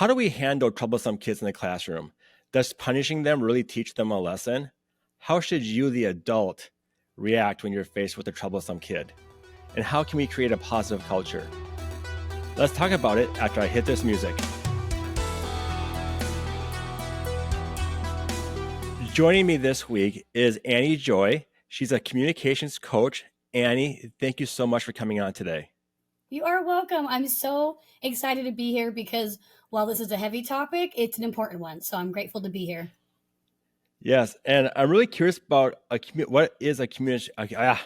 How do we handle troublesome kids in the classroom? Does punishing them really teach them a lesson? How should you, the adult, react when you're faced with a troublesome kid? And how can we create a positive culture? Let's talk about it after I hit this music. Joining me this week is Annie Joy. She's a communications coach. Annie, thank you so much for coming on today. You are welcome. I'm so excited to be here because while this is a heavy topic, it's an important one. So I'm grateful to be here. Yes, and I'm really curious about what is a communication. Let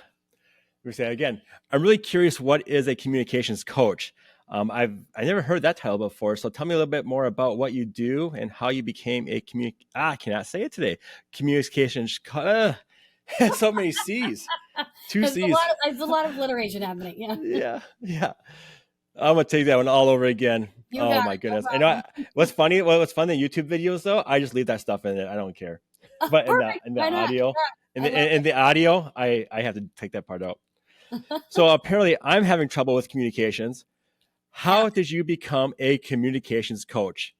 me say it again. I'm really curious what is a communications coach. I never heard that title before. So tell me a little bit more about what you do and how you became a I cannot say it today. Communications. So many C's. Two C's. There's a lot of alliteration happening. Yeah. Yeah. I'm gonna take that one all over again. You Oh got my it. goodness! No I know problem. what's funny. What's fun in YouTube videos though, I just leave that stuff in it. I don't care. But Perfect. in the Why not? audio, Yeah, I love in the audio, I have to take that part out. So apparently, I'm having trouble with communications. Yeah, How did you become a communications coach?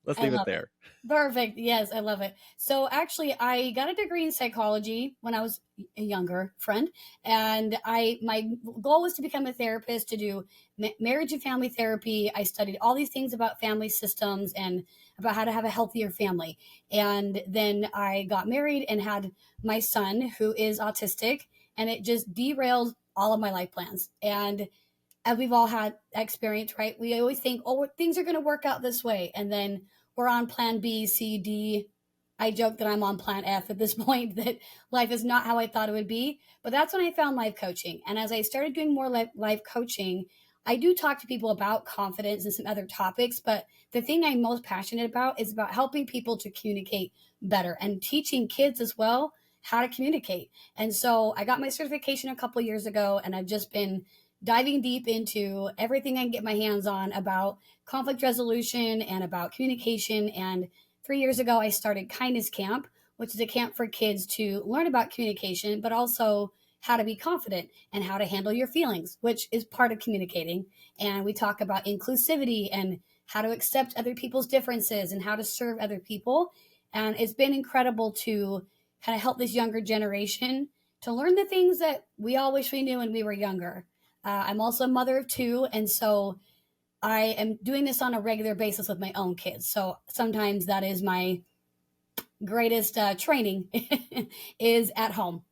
Let's I leave it love it. there. Perfect. Yes, I love it. So actually, I got a degree in psychology when I was a younger friend, and I my goal was to become a therapist to do marriage and family therapy. I studied all these things about family systems and about how to have a healthier family. And then I got married and had my son, who is autistic, and it just derailed all of my life plans. And as we've all had experience, right? We always think, oh, things are going to work out this way. And then we're on plan B, C, D. I joke that I'm on plan F at this point, that life is not how I thought it would be. But that's when I found life coaching. And as I started doing more life coaching, I do talk to people about confidence and some other topics. But the thing I'm most passionate about is about helping people to communicate better and teaching kids as well how to communicate. And so I got my certification a couple years ago, and I've just been diving deep into everything I can get my hands on about conflict resolution and about communication. And 3 years ago, I started Kindness Camp, which is a camp for kids to learn about communication, but also how to be confident and how to handle your feelings, which is part of communicating. And we talk about inclusivity and how to accept other people's differences and how to serve other people. And it's been incredible to kind of help this younger generation to learn the things that we all wish we knew when we were younger. I'm also a mother of two, and so I am doing this on a regular basis with my own kids. So sometimes that is my greatest training is at home.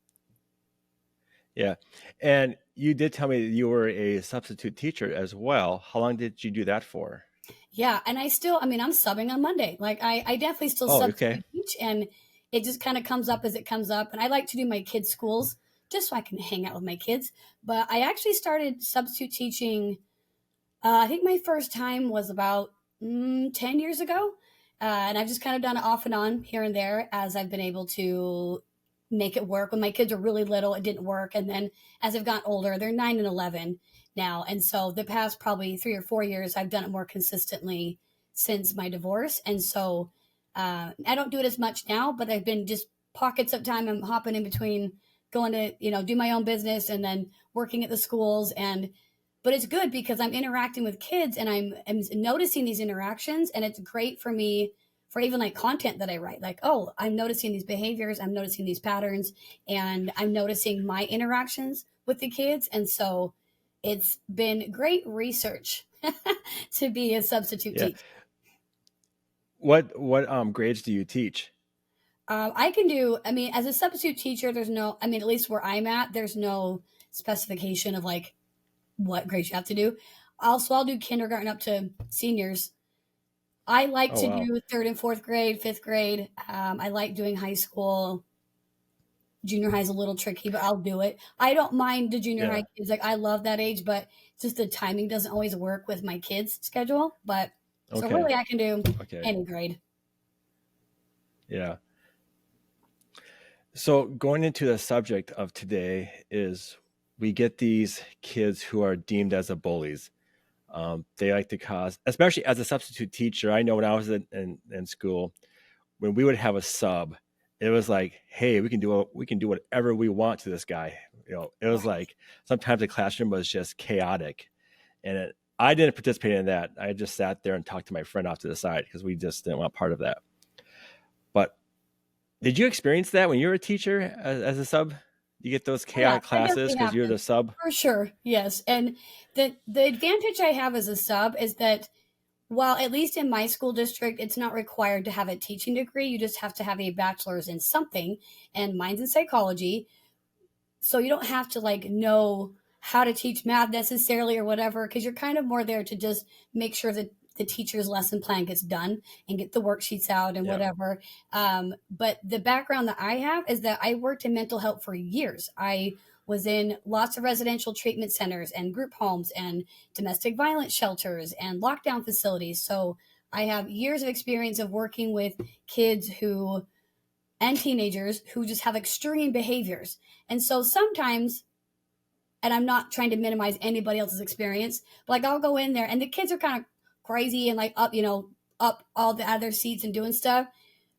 Yeah, and you did tell me that you were a substitute teacher as well. How long did you do that for? Yeah, and I'm subbing on Monday. Like I definitely still Oh, okay. substitute teach, and it just kind of comes up as it comes up. And I like to do my kids' schools just so I can hang out with my kids. But I actually started substitute teaching. I think my first time was about 10 years ago. And I've just kind of done it off and on here and there as I've been able to make it work. When my kids were really little, it didn't work. And then as I've gotten older, they're 9 and 11 now. And so the past probably 3 or 4 years, I've done it more consistently since my divorce. And so I don't do it as much now, but I've been just pockets of time. I'm hopping in between going to, do my own business and then working at the schools. But it's good because I'm interacting with kids and I'm noticing these interactions, and it's great for me for even like content that I write. Like, oh, I'm noticing these behaviors, I'm noticing these patterns, and I'm noticing my interactions with the kids. And so it's been great research to be a substitute Yeah. teacher. What grades do you teach? I can do, as a substitute teacher, there's no, at least where I'm at, there's no specification of like what grades you have to do. Also, I'll do kindergarten up to seniors. I like Oh to wow. do third and fourth grade, fifth grade. I like doing high school. Junior high is a little tricky, but I'll do it. I don't mind the junior Yeah. high kids. Like I love that age, but just the timing doesn't always work with my kids' schedule. But so Okay. really, I can do Okay. any grade. Yeah. So going into the subject of today is we get these kids who are deemed as a bullies. They like to cause, especially as a substitute teacher. I know when I was in school, when we would have a sub, it was like, hey, we can do whatever we want to this guy. It was Right. like sometimes the classroom was just chaotic, and I didn't participate in that. I just sat there and talked to my friend off to the side because we just didn't want part of that. But did you experience that when you were a teacher as a sub? You get those Oh yeah, chaotic that classes definitely because you're the happens. sub. For sure. Yes. And the advantage I have as a sub is that while at least in my school district, it's not required to have a teaching degree, you just have to have a bachelor's in something, and mine's in psychology. So you don't have to like know how to teach math necessarily or whatever, because you're kind of more there to just make sure that the teacher's lesson plan gets done and get the worksheets out and Yeah. whatever. But the background that I have is that I worked in mental health for years. I was in lots of residential treatment centers and group homes and domestic violence shelters and lockdown facilities. So I have years of experience of working with kids who and teenagers who just have extreme behaviors. And so sometimes, and I'm not trying to minimize anybody else's experience, but like I'll go in there and the kids are kind of crazy and like up, up all the other seats and doing stuff.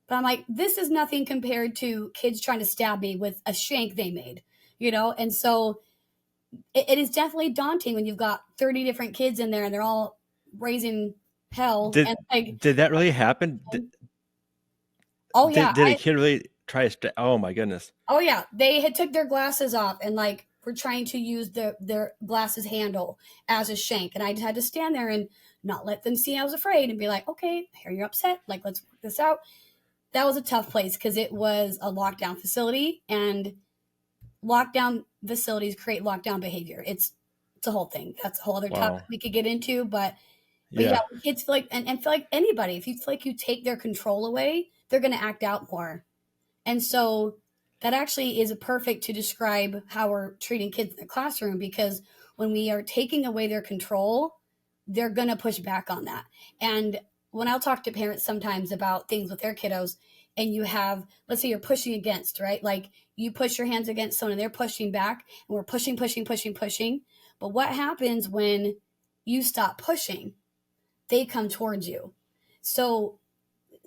But I'm like, this is nothing compared to kids trying to stab me with a shank they made, And so it is definitely daunting when you've got 30 different kids in there and they're all raising hell. Did And like, did that really happen? oh yeah, Did a kid really try to? Oh my goodness! oh yeah, they had took their glasses off and like were trying to use their glasses handle as a shank, and I just had to stand there and not let them see I was afraid and be like, okay, here you're upset, like let's work this out. That was a tough place because it was a lockdown facility, and lockdown facilities create lockdown behavior. It's a whole thing. That's a whole other topic Wow. we could get into, but yeah, Yeah. kids feel like and feel like anybody, if you feel like you take their control away, they're going to act out more. And so that actually is perfect to describe how we're treating kids in the classroom because when we are taking away their control, they're going to push back on that. And when I'll talk to parents sometimes about things with their kiddos, and you have, let's say you're pushing against, right? Like you push your hands against someone and they're pushing back, and we're pushing, pushing, pushing, pushing. But what happens when you stop pushing? They come towards you. So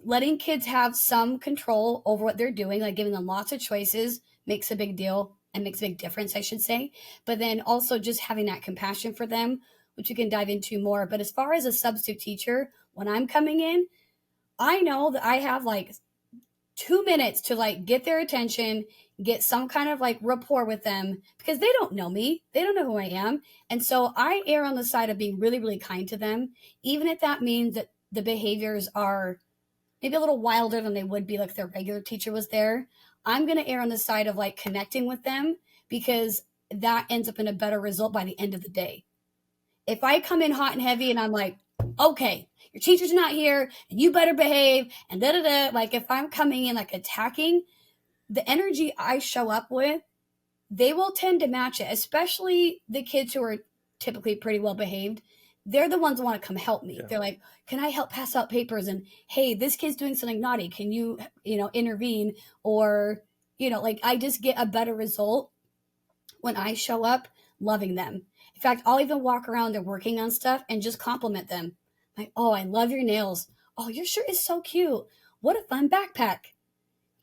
letting kids have some control over what they're doing, like giving them lots of choices, makes a big deal and makes a big difference, I should say. But then also just having that compassion for them, which we can dive into more. But as far as a substitute teacher, when I'm coming in, I know that I have like 2 minutes to like get their attention, get some kind of like rapport with them because they don't know me. They don't know who I am. And so I err on the side of being really, really kind to them, even if that means that the behaviors are maybe a little wilder than they would be like if their regular teacher was there. I'm going to err on the side of like connecting with them because that ends up in a better result by the end of the day. If I come in hot and heavy and I'm like, okay, your teacher's not here and you better behave and da da da, like if I'm coming in like attacking, the energy I show up with, they will tend to match it, especially the kids who are typically pretty well behaved. They're the ones who want to come help me. Yeah. They're like, can I help pass out papers? And hey, this kid's doing something naughty. Can you, intervene? Or, like I just get a better result when I show up loving them. In fact, I'll even walk around there working on stuff and just compliment them. Like, oh, I love your nails. Oh, your shirt is so cute. What a fun backpack.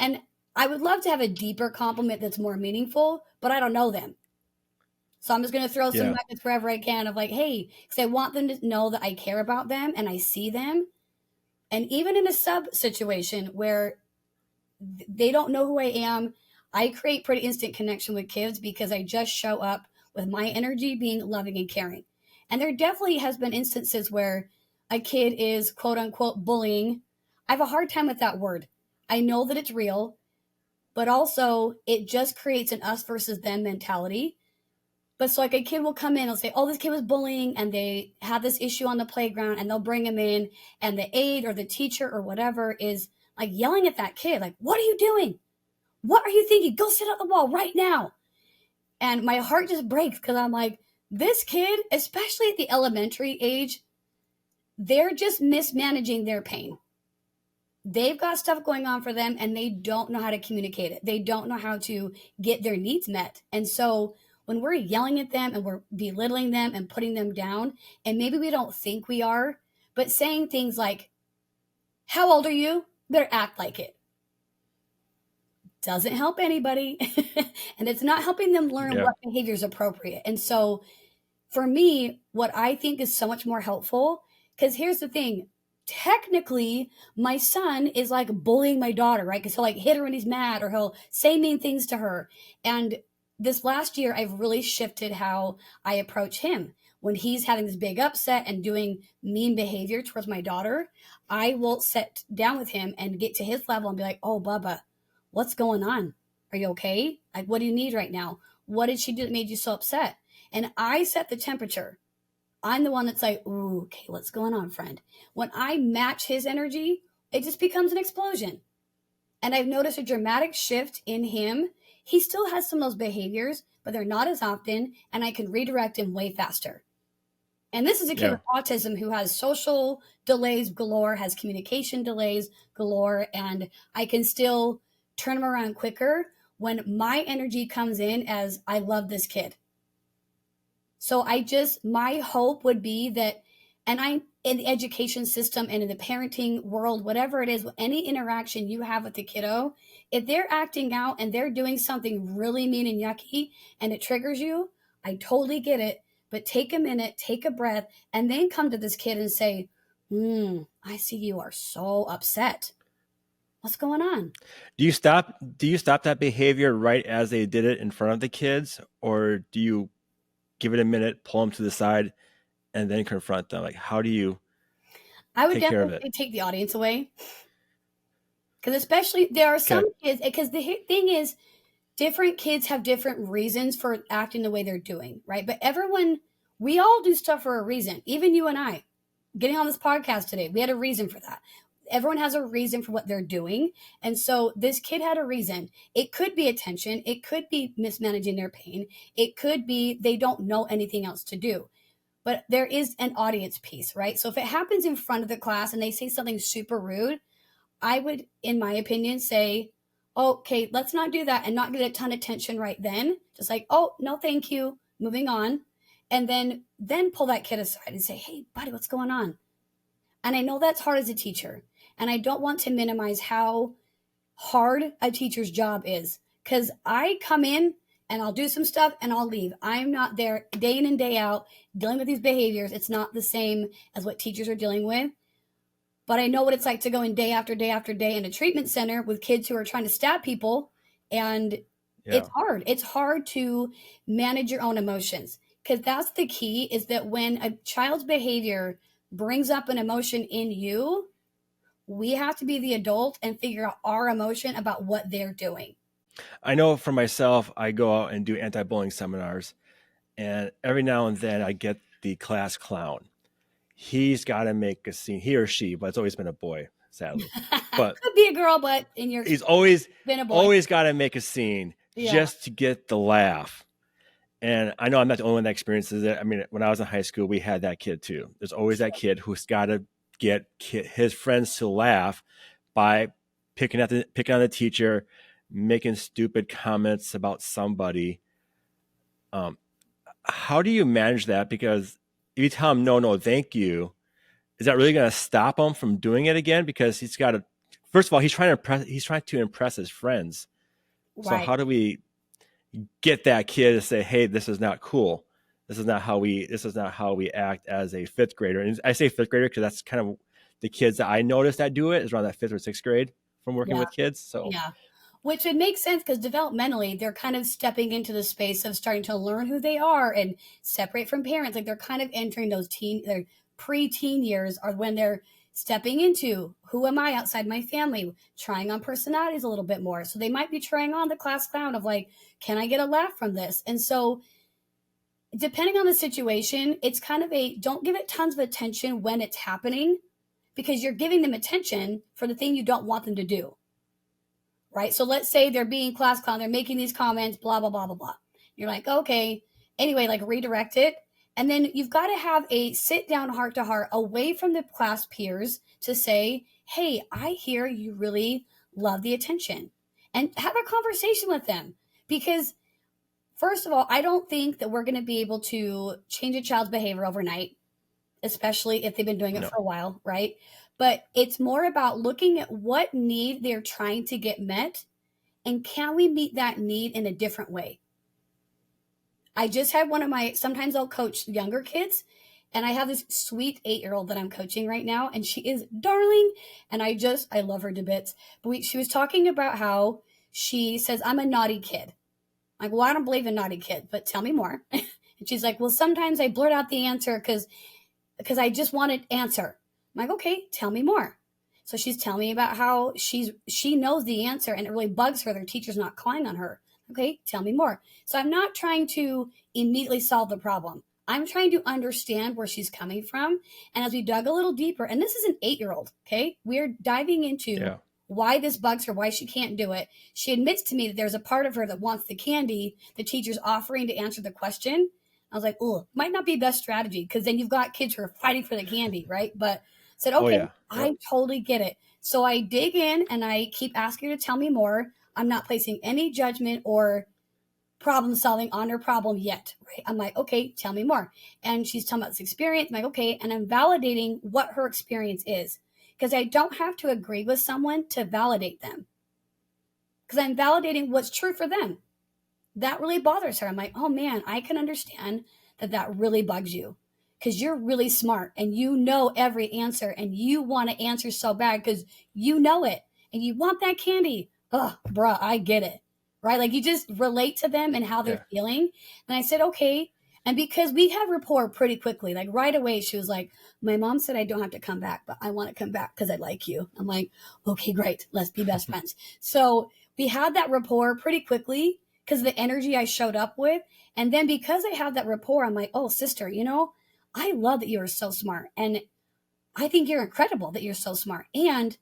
And I would love to have a deeper compliment that's more meaningful, but I don't know them. So I'm just going to throw some Yeah. nuggets wherever I can of like, hey, because I want them to know that I care about them and I see them. And even in a sub situation where they don't know who I am, I create pretty instant connection with kids because I just show up with my energy being loving and caring. And there definitely has been instances where a kid is quote unquote bullying. I have a hard time with that word. I know that it's real, but also it just creates an us versus them mentality. But so like a kid will come in and say, oh, this kid was bullying and they have this issue on the playground and they'll bring him in and the aide or the teacher or whatever is like yelling at that kid, like, what are you doing? What are you thinking? Go sit on the wall right now. And my heart just breaks because I'm like, this kid, especially at the elementary age, they're just mismanaging their pain. They've got stuff going on for them and they don't know how to communicate it. They don't know how to get their needs met. And so when we're yelling at them and we're belittling them and putting them down, and maybe we don't think we are, but saying things like, how old are you? Better act like it. Doesn't help anybody. And it's not helping them learn Yeah. what behavior is appropriate. And so for me, what I think is so much more helpful, because here's the thing. Technically, my son is like bullying my daughter, right? Because he'll like hit her when he's mad or he'll say mean things to her. And this last year, I've really shifted how I approach him. When he's having this big upset and doing mean behavior towards my daughter, I will sit down with him and get to his level and be like, oh, Bubba, what's going on? Are you okay? Like, what do you need right now? What did she do that made you so upset? And I set the temperature. I'm the one that's like, ooh, okay, what's going on, friend? When I match his energy, it just becomes an explosion. And I've noticed a dramatic shift in him. He still has some of those behaviors, but they're not as often, and I can redirect him way faster. And this is a kid Yeah. with autism who has social delays galore, has communication delays galore, and I can still turn him around quicker when my energy comes in as I love this kid. So my hope would be that, and I, in the education system and in the parenting world, whatever it is, any interaction you have with the kiddo, if they're acting out and they're doing something really mean and yucky and it triggers you, I totally get it. But take a minute, take a breath, and then come to this kid and say, I see you are so upset. What's going on? Do you stop that behavior right as they did it in front of the kids, or do you give it a minute, pull them to the side, and then confront them? Like, how do you I would take care of definitely it? say take the audience away. Because especially there are some Okay. kids, because the thing is, different kids have different reasons for acting the way they're doing, right? But everyone, we all do stuff for a reason. Even you and I, getting on this podcast today, we had a reason for that. Everyone has a reason for what they're doing. And so this kid had a reason. It could be attention, it could be mismanaging their pain, it could be they don't know anything else to do. But there is an audience piece, right? So if it happens in front of the class and they say something super rude, I would, in my opinion, say, okay, let's not do that and not get a ton of attention right then. Just like, oh, no, thank you. Moving on. And then pull that kid aside and say, hey, buddy, what's going on? And I know that's hard as a teacher. And I don't want to minimize how hard a teacher's job is. Because I come in and I'll do some stuff and I'll leave. I'm not there day in and day out dealing with these behaviors. It's not the same as what teachers are dealing with. But I know what it's like to go in day after day after day in a treatment center with kids who are trying to stab people. And it's Yeah. hard. It's hard to manage your own emotions because that's the key is that when a child's behavior brings up an emotion in you, we have to be the adult and figure out our emotion about what they're doing. I know for myself, I go out and do anti-bullying seminars, and every now and then I get the class clown. He's got to make a scene, he or she, but it's always been a boy, sadly. But Could be a girl, but in your he's always been a boy. always got to make a scene Yeah. just to get the laugh. And I know I'm not the only one that experiences it. I mean, when I was in high school, we had that kid too. There's always that kid who's got to get his friends to laugh by picking on the teacher, making stupid comments about somebody. Um, how do you manage that? Because if you tell him no, no, thank you, is that really going to stop him from doing it again? Because he's got to. First of all, he's trying to impress. He's trying to impress his friends. So Right. how do we get that kid to say, "Hey, this is not cool. This is not how we. This is not how we act as a fifth grader." And I say fifth grader because that's kind of the kids that I noticed that do it is around that fifth or sixth grade from working Yeah. with kids. So Yeah. Which would make sense because developmentally, they're kind of stepping into the space of starting to learn who they are and separate from parents. Like they're kind of entering those their pre-teen years are when they're stepping into who am I outside my family, trying on personalities a little bit more. So they might be trying on the class clown of like, can I get a laugh from this? And so depending on the situation, it's kind of a don't give it tons of attention when it's happening because you're giving them attention for the thing you don't want them to do, right? So let's say they're being class clown, they're making these comments, blah, blah, blah, blah, blah. You're like, okay. Anyway, like redirect it. And then you've got to have a sit down heart to heart away from the class peers to say, hey, I hear you really love the attention and have a conversation with them. Because, first of all, I don't think that we're going to be able to change a child's behavior overnight, especially if they've been doing it no, for a while, right? But it's more about looking at what need they're trying to get met and can we meet that need in a different way? I just had one of my, sometimes I'll coach younger kids. And I have this sweet 8-year-old that I'm coaching right now, and she is darling. And I love her to bits. But she was talking about how she says, I'm a naughty kid. I'm like, well, I don't believe in naughty kid, but tell me more. And she's like, well, sometimes I blurt out the answer because I just want to answer. I'm like, okay, tell me more. So she's telling me about how she knows the answer and it really bugs her. Their teacher's not calling on her. Okay, tell me more. So I'm not trying to immediately solve the problem. I'm trying to understand where she's coming from. And as we dug a little deeper, and this is an 8-year-old, okay, we're diving into Yeah. why this bugs her, why she can't do it. She admits to me that there's a part of her that wants the candy the teacher's offering to answer the question. I was like, oh, might not be best strategy because then you've got kids who are fighting for the candy, right? But said, Oh okay, yeah. Yep. I totally get it. So I dig in and I keep asking her to tell me more. I'm not placing any judgment or problem solving on her problem yet, right? I'm like, okay, tell me more. And she's telling about this experience. I'm like, okay, and I'm validating what her experience is because I don't have to agree with someone to validate them because I'm validating what's true for them. That really bothers her. I'm like, oh man, I can understand that that really bugs you because you're really smart and you know every answer and you want to answer so bad because you know it and you want that candy. Oh, bruh, I get it. Right? Like you just relate to them and how they're Yeah. feeling. And I said, okay. And because we have rapport pretty quickly, like right away, she was like, my mom said I don't have to come back, but I want to come back because I like you. I'm like, okay, great. Let's be best friends. So we had that rapport pretty quickly because of the energy I showed up with. And then because I have that rapport, I'm like, oh, sister, I love that you're so smart. And I think you're incredible that you're so smart. And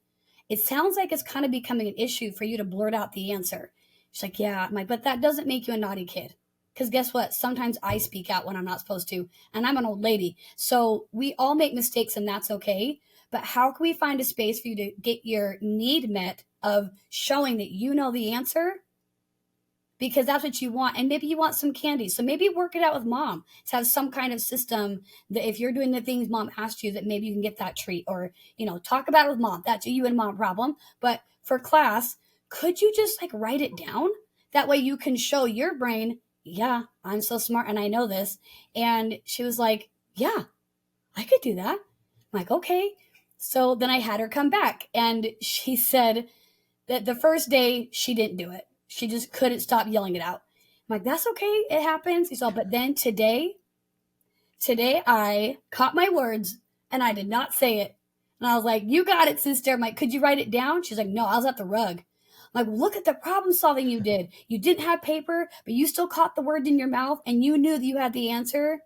it sounds like it's kind of becoming an issue for you to blurt out the answer. She's like, yeah. I'm like, but that doesn't make you a naughty kid. Because guess what? Sometimes I speak out when I'm not supposed to. And I'm an old lady. So we all make mistakes and that's okay. But how can we find a space for you to get your need met of showing that you know the answer because that's what you want. And maybe you want some candy. So maybe work it out with mom to have some kind of system that if you're doing the things mom asked you, that maybe you can get that treat or, talk about it with mom. That's a you and mom problem. But for class, could you just like write it down? That way you can show your brain, yeah, I'm so smart and I know this. And she was like, yeah, I could do that. I'm like, okay. So then I had her come back and she said, that the first day she didn't do it. She just couldn't stop yelling it out. I'm like, that's okay. It happens. He's all, but then today I caught my words and I did not say it. And I was like, you got it, sister. I'm like, could you write it down? She's like, no, I was at the rug. I'm like, look at the problem solving you did. You didn't have paper, but you still caught the word in your mouth and you knew that you had the answer.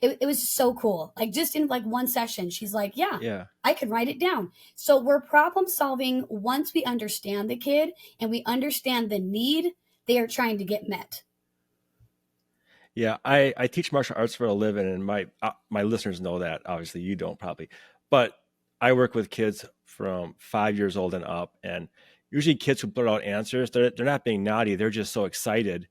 It was so cool. Like just in like one session, she's like, yeah, Yeah. I can write it down. So we're problem solving once we understand the kid and we understand the need they are trying to get met. Yeah. I teach martial arts for a living, and my listeners know that. Obviously, you don't probably, but I work with kids from 5 years old and up, and usually kids who blurt out answers, they're not being naughty. They're just so excited.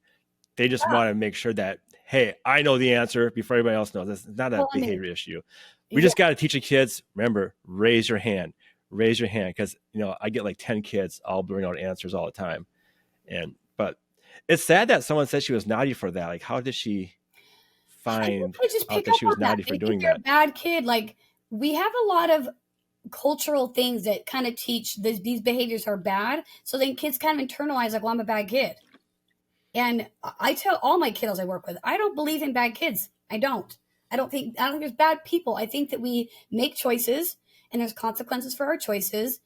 They just Yeah. want to make sure that, hey, I know the answer before everybody else knows. It's not a Well, I mean, behavior issue. We yeah. just got to teach the kids. Remember, raise your hand, because I get like 10 kids all blurting out answers all the time, and but it's sad that someone said she was naughty for that. Like, how did she I think find they just out pick that up she on was that. naughty for They think doing you're a that? bad kid. Like we have a lot of cultural things that kind of teach these behaviors are bad. So then kids kind of internalize like, well, I'm a bad kid. And I tell all my kiddos I work with, I don't believe in bad kids. I don't. I don't think there's bad people. I think that we make choices and there's consequences for our choices,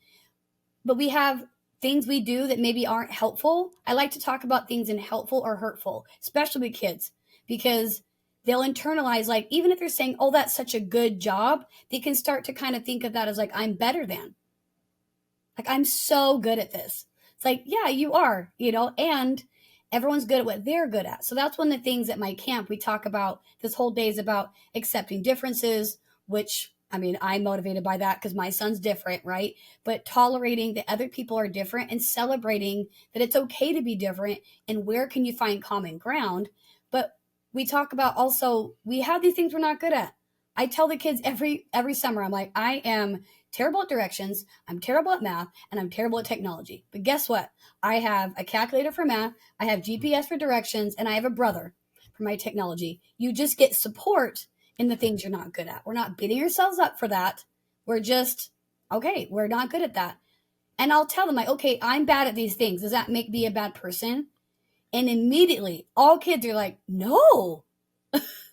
but we have things we do that maybe aren't helpful. I like to talk about things in helpful or hurtful, especially with kids, because they'll internalize like even if they're saying, "Oh, that's such a good job," they can start to kind of think of that as like I'm better than. Like, I'm so good at this. It's like, yeah, you are, and everyone's good at what they're good at. So that's one of the things at my camp we talk about. This whole day is about accepting differences, which I mean, I'm motivated by that because my son's different, right? But tolerating that other people are different and celebrating that it's okay to be different and where can you find common ground. But we talk about also we have these things we're not good at. I tell the kids every summer, I'm like, I am terrible at directions, I'm terrible at math, and I'm terrible at technology. But guess what? I have a calculator for math, I have GPS for directions, and I have a brother for my technology. You just get support in the things you're not good at. We're not beating ourselves up for that. We're just, okay, we're not good at that. And I'll tell them, like, okay, I'm bad at these things. Does that make me a bad person? And immediately, all kids are like, no,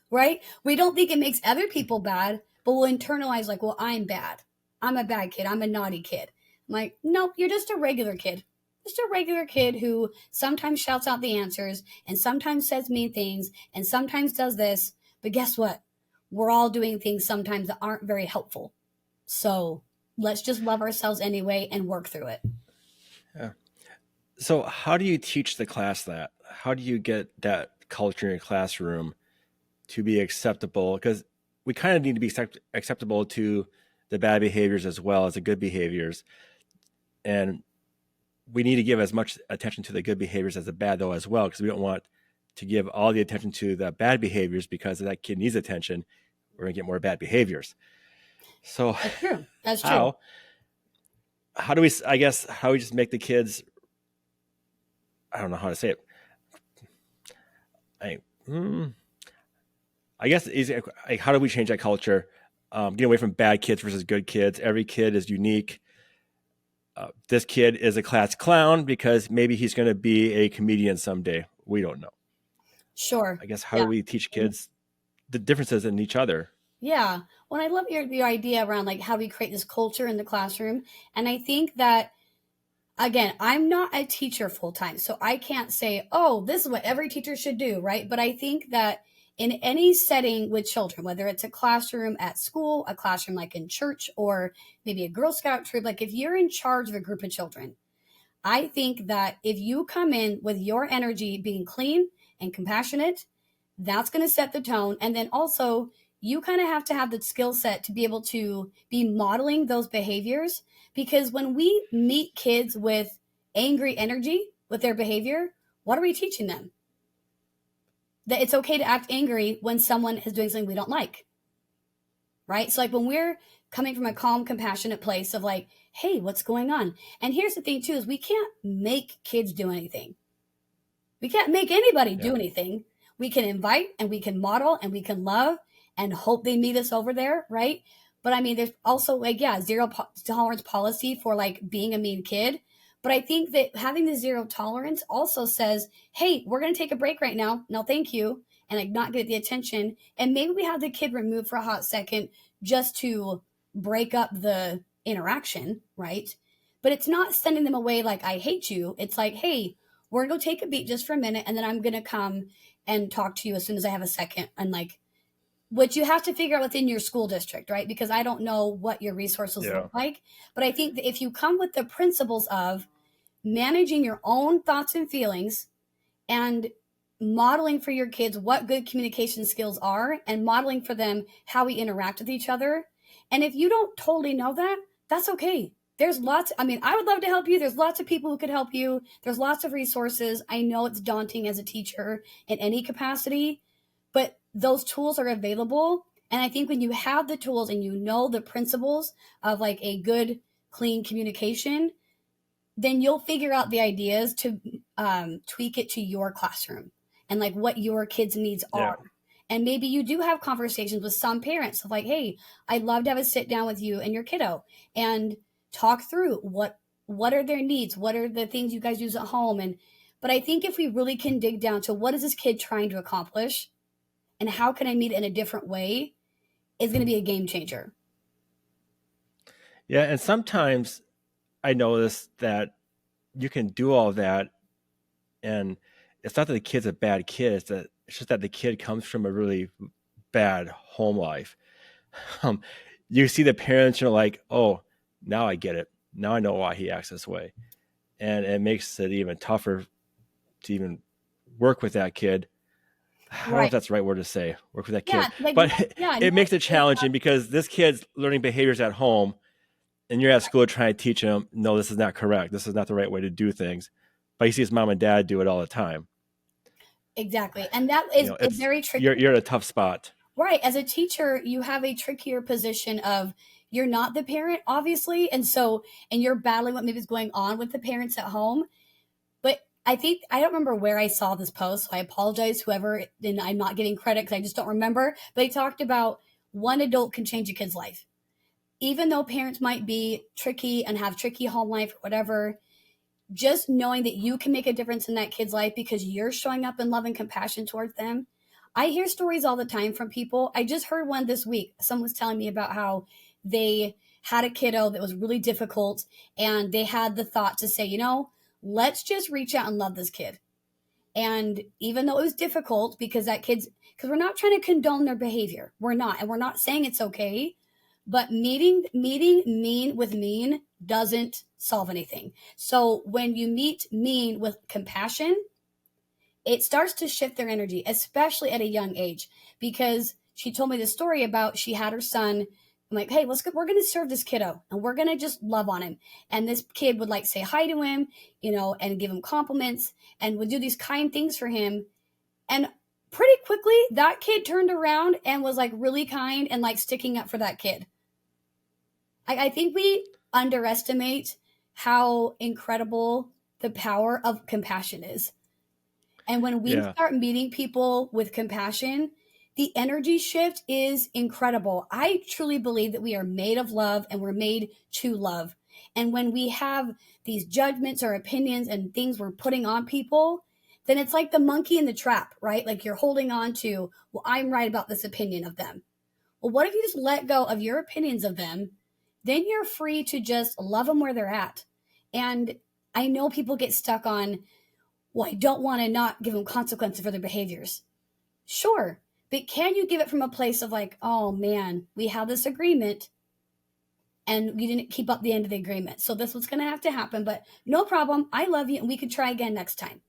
right? We don't think it makes other people bad, but we'll internalize, like, well, I'm bad. I'm a bad kid. I'm a naughty kid. I'm like, nope, you're just a regular kid. Just a regular kid who sometimes shouts out the answers and sometimes says mean things and sometimes does this. But guess what? We're all doing things sometimes that aren't very helpful. So let's just love ourselves anyway and work through it. Yeah. So how do you teach the class that? How do you get that culture in your classroom to be acceptable? Because we kind of need to be acceptable to the bad behaviors as well as the good behaviors. And we need to give as much attention to the good behaviors as the bad, though, as well, because we don't want to give all the attention to the bad behaviors because that kid needs attention. We're going to get more bad behaviors. So That's true. That's true. how how do we, I guess, how we just make the kids, I don't know how to say it. I, I guess easy. Like, how do we change that culture? Get away from bad kids versus good kids. Every kid is unique. This kid is a class clown because maybe he's going to be a comedian someday. We don't know. Sure. I guess, how Yeah. do we teach kids the differences in each other? Yeah. Well, I love your idea around like how we create this culture in the classroom. And I think that, again, I'm not a teacher full time, so I can't say, oh, this is what every teacher should do, right? But I think that in any setting with children, whether it's a classroom at school, a classroom like in church, or maybe a Girl Scout troop, like if you're in charge of a group of children, I think that if you come in with your energy being clean and compassionate, that's going to set the tone. And then also, you kind of have to have the skill set to be able to be modeling those behaviors. Because when we meet kids with angry energy with their behavior, what are we teaching them? That it's okay to act angry when someone is doing something we don't like, right? So, like when we're coming from a calm, compassionate place of like, hey, what's going on? And here's the thing, too, is we can't make kids do anything. We can't make anybody Yeah. do anything. We can invite and we can model and we can love and hope they meet us over there, right? But I mean, there's also like, yeah, tolerance policy for like being a mean kid. But I think that having the zero tolerance also says, hey, we're going to take a break right now. No, thank you. And like not get the attention. And maybe we have the kid removed for a hot second just to break up the interaction, right? But it's not sending them away like, I hate you. It's like, hey, we're going to go take a beat just for a minute. And then I'm going to come and talk to you as soon as I have a second. And like, which you have to figure out within your school district, right? Because I don't know what your resources Yeah. look like. But I think that if you come with the principles of managing your own thoughts and feelings and modeling for your kids what good communication skills are and modeling for them how we interact with each other. And if you don't totally know that, that's okay. There's lots, I mean, I would love to help you. There's lots of people who could help you. There's lots of resources. I know it's daunting as a teacher in any capacity, but those tools are available. And I think when you have the tools and you know the principles of like a good, clean communication, then you'll figure out the ideas to tweak it to your classroom and like what your kids' needs Yeah. are. And maybe you do have conversations with some parents of like, hey, I'd love to have a sit down with you and your kiddo and talk through what are their needs, what are the things you guys use at home. And but I think if we really can dig down to what is this kid trying to accomplish and how can I meet it in a different way, is going to be a game changer. Yeah. And sometimes I notice that you can do all that, and it's not that the kid's a bad kid. It's just that the kid comes from a really bad home life. Um, you see the parents, you're like, oh, now I get it. Now I know why he acts this way, and it makes it even tougher to even work with that kid. I don't know if Right. that's the right word to say, work with that Yeah. kid, Like, but yeah. it makes it challenging because this kid's learning behaviors at home, and you're at school trying to teach him, no, this is not correct. This is not the right way to do things. But he sees mom and dad do it all the time. Exactly. And that You is know, it's it's very tricky. you're in a tough spot. Right. As a teacher, you have a trickier position of you're not the parent, obviously. And so, and you're battling what maybe is going on with the parents at home. But I think I don't remember where I saw this post, so I apologize, whoever, and I'm not getting credit because I just don't remember. But they talked about one adult can change a kid's life. Even though parents might be tricky and have tricky home life or whatever, just knowing that you can make a difference in that kid's life because you're showing up in love and compassion towards them. I hear stories all the time from people. I just heard one this week. Someone was telling me about how they had a kiddo that was really difficult, and they had the thought to say, let's just reach out and love this kid. And even though it was difficult because because we're not trying to condone their behavior. We're not. And we're not saying it's okay. But meeting mean with mean doesn't solve anything. So when you meet mean with compassion, it starts to shift their energy, especially at a young age. Because she told me the story about she had her son. I'm like, hey, let's go. We're going to serve this kiddo and we're going to just love on him. And this kid would like say hi to him, and give him compliments and would do these kind things for him. And pretty quickly, that kid turned around and was like really kind and like sticking up for that kid. I think we underestimate how incredible the power of compassion is. And when we Yeah. start meeting people with compassion, the energy shift is incredible. I truly believe that we are made of love and we're made to love. And when we have these judgments or opinions and things we're putting on people, then it's like the monkey in the trap, right? Like you're holding on to, well, I'm right about this opinion of them. Well, what if you just let go of your opinions of them? Then you're free to just love them where they're at. And I know people get stuck on, well, I don't want to not give them consequences for their behaviors. Sure. But can you give it from a place of like, oh man, we have this agreement and you didn't keep up the end of the agreement. So this was going to have to happen, but no problem. I love you and we could try again next time.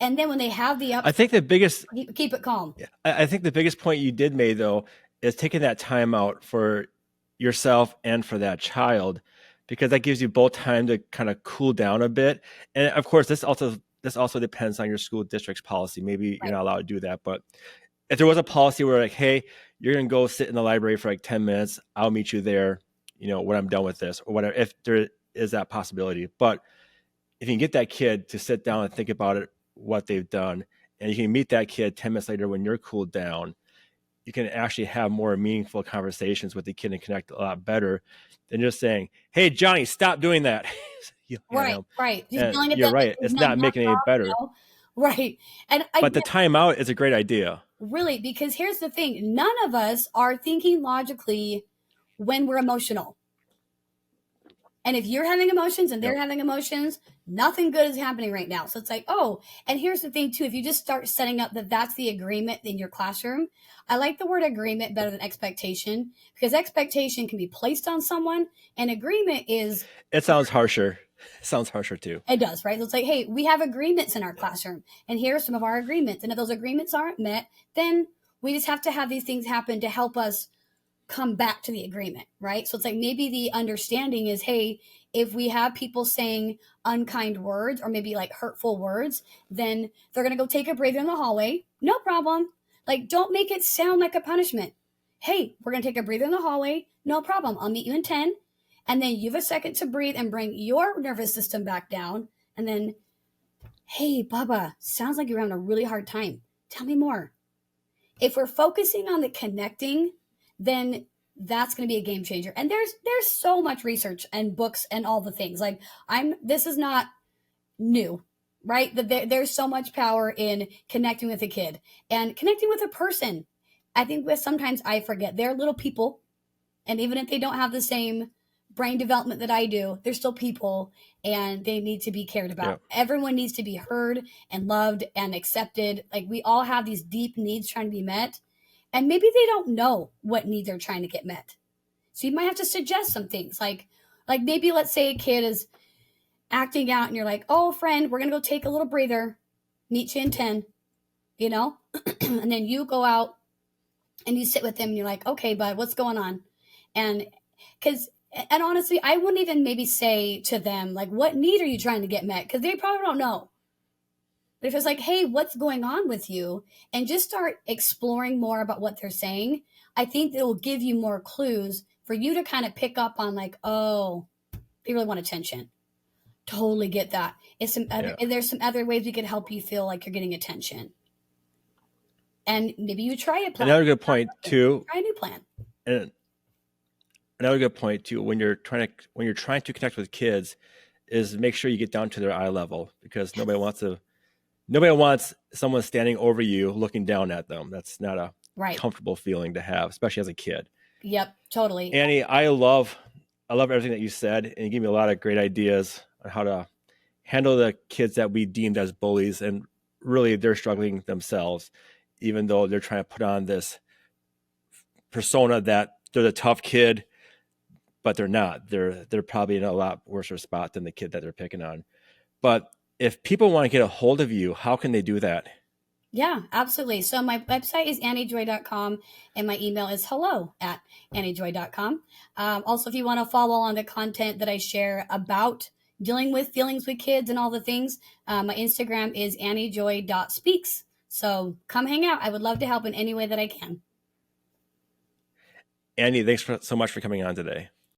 And then when they have the I ups, think the biggest keep it calm. Yeah. I think the biggest point you did make though is taking that time out for yourself and for that child, because that gives you both time to kind of cool down a bit. And of course, this also depends on your school district's policy. Maybe you're Right. not allowed to do that, but if there was a policy where like, hey, you're gonna go sit in the library for like 10 minutes, I'll meet you there, when I'm done with this or whatever, if there is that possibility. But if you can get that kid to sit down and think about it, what they've done, and you can meet that kid 10 minutes later when you're cooled down, you can actually have more meaningful conversations with the kid and connect a lot better than just saying, hey, Johnny, stop doing that. Right. Right. Just And yelling at you're them like right. there's It's none not knocked making it any off, better. Right. And I But the timeout is a great idea. really, because here's the thing, none of us are thinking logically when we're emotional. And if you're having emotions and they're Yep. having emotions, nothing good is happening right now. So it's like, oh, and here's the thing too, if you just start setting up that that's the agreement in your classroom, I like the word agreement better than expectation, because expectation can be placed on someone and agreement is, It sounds harsher. It sounds harsher too. it does, right? So it's like, hey, we have agreements in our Yeah. classroom, and here are some of our agreements. And if those agreements aren't met, then we just have to have these things happen to help us come back to the agreement, right? So it's like maybe the understanding is, hey, if we have people saying unkind words or maybe like hurtful words, then they're going to go take a breather in the hallway. No problem. Like, don't make it sound like a punishment. Hey, we're going to take a breather in the hallway. No problem. I'll meet you in 10. And then you have a second to breathe and bring your nervous system back down. And then, hey, Bubba, sounds like you're having a really hard time. Tell me more. If we're focusing on the connecting, then that's going to be a game changer. And there's so much research and books and all the things. Like, this is not new, right? There's so much power in connecting with a kid and connecting with a person. I think sometimes I forget they're little people, and even if they don't have the same brain development that I do, they're still people and they need to be cared about. Yep. Everyone needs to be heard and loved and accepted. Like, we all have these deep needs trying to be met, and maybe they don't know what needs are trying to get met. So you might have to suggest some things like maybe let's say a kid is acting out and you're like, "Oh, friend, we're going to go take a little breather. Meet you in 10." You know? And then you go out and you sit with them and you're like, "Okay, bud, what's going on?" And cuz and honestly, I wouldn't even maybe say to them like, "What need are you trying to get met?" Cuz they probably don't know. But if it's like, "Hey, what's going on with you?" and just start exploring more about what they're saying, I think it will give you more clues for you to kind of pick up on like, "Oh, they really want attention." Totally get that. Yeah. There's some other ways we could help you feel like you're getting attention. And maybe you try a plan. Another good point too, Try a new plan. and another good point too, when you're trying to connect with kids, is make sure you get down to their eye level, because nobody wants someone standing over you looking down at them. That's not a Right. comfortable feeling to have, especially as a kid. Yep, totally. Annie, I love everything that you said, and you gave me a lot of great ideas on how to handle the kids that we deemed as bullies, and really they're struggling themselves, even though they're trying to put on this persona that they're the tough kid, but they're not. They're probably in a lot worse spot than the kid that they're picking on. But if people want to get a hold of you, how can they do that? Yeah, absolutely. So my website is anniejoy.com and my email is hello@anniejoy.com. Also, if you want to follow on the content that I share about dealing with feelings with kids and all the things, my Instagram is anniejoy.speaks. So come hang out. I would love to help in any way that I can. Annie, thanks so much for coming on today.